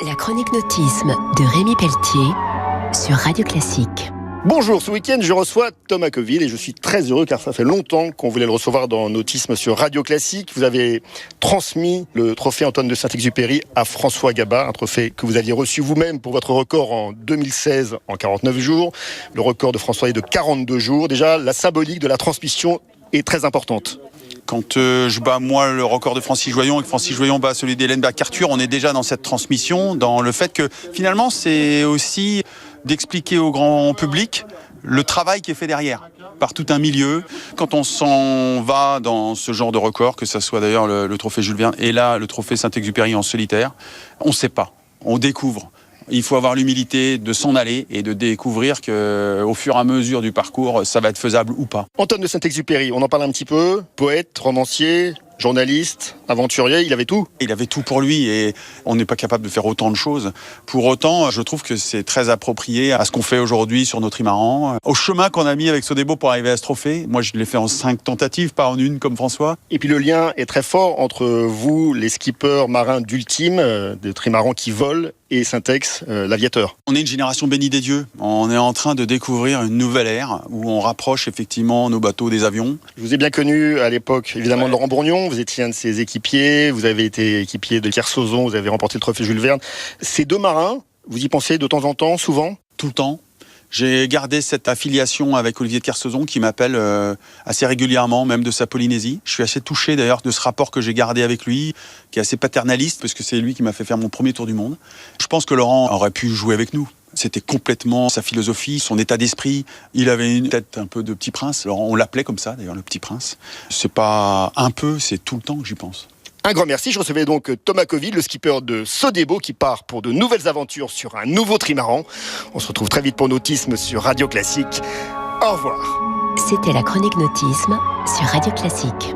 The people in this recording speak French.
La chronique nautisme de Rémi Pelletier sur Radio Classique. Bonjour, ce week-end je reçois Thomas Coville et je suis très heureux car ça fait longtemps qu'on voulait le recevoir dans Nautisme sur Radio Classique. Vous avez transmis le trophée Antoine de Saint-Exupéry à François Gabas, un trophée que vous aviez reçu vous-même pour votre record en 2016 en 49 jours. Le record de François est de 42 jours. Déjà, la symbolique de la transmission est très importante. Quand je bats moi le record de Francis Joyon et que Francis Joyon bat celui d'Hélène Bacquarture, on est déjà dans cette transmission, dans le fait que finalement c'est aussi d'expliquer au grand public le travail qui est fait derrière, par tout un milieu. Quand on s'en va dans ce genre de record, que ce soit d'ailleurs le trophée Jules Verne et là le trophée Saint-Exupéry en solitaire, on ne sait pas, on découvre. Il faut avoir l'humilité de s'en aller et de découvrir qu'au fur et à mesure du parcours, ça va être faisable ou pas. Antoine de Saint-Exupéry, on en parle un petit peu, poète, romancier, journaliste, aventurier, il avait tout. Il avait tout pour lui et on n'est pas capable de faire autant de choses. Pour autant, je trouve que c'est très approprié à ce qu'on fait aujourd'hui sur nos trimarans, au chemin qu'on a mis avec Sodebo pour arriver à ce trophée. Moi, je l'ai fait en 5 tentatives, pas en une comme François. Et puis le lien est très fort entre vous, les skippers marins d'ultime, des trimarans qui volent, et Saint-Ex, l'aviateur. On est une génération bénie des dieux. On est en train de découvrir une nouvelle ère où on rapproche effectivement nos bateaux des avions. Je vous ai bien connu à l'époque, évidemment, de Laurent Bourgnon. Vous étiez un de ses équipiers. Vous avez été équipier de Kersozon. Vous avez remporté le trophée Jules Verne. Ces deux marins, vous y pensez de temps en temps, souvent ? Tout le temps. J'ai gardé cette affiliation avec Olivier de Kersozon qui m'appelle assez régulièrement, même de sa Polynésie. Je suis assez touché d'ailleurs de ce rapport que j'ai gardé avec lui, qui est assez paternaliste, parce que c'est lui qui m'a fait faire mon premier tour du monde. Je pense que Laurent aurait pu jouer avec nous. C'était complètement sa philosophie, son état d'esprit. Il avait une tête un peu de petit prince. Laurent, on l'appelait comme ça d'ailleurs, le petit prince. C'est pas un peu, c'est tout le temps que j'y pense. Un grand merci. Je recevais donc Thomas Coville, le skipper de Sodebo, qui part pour de nouvelles aventures sur un nouveau trimaran. On se retrouve très vite pour Nautisme sur Radio Classique. Au revoir. C'était la chronique nautisme sur Radio Classique.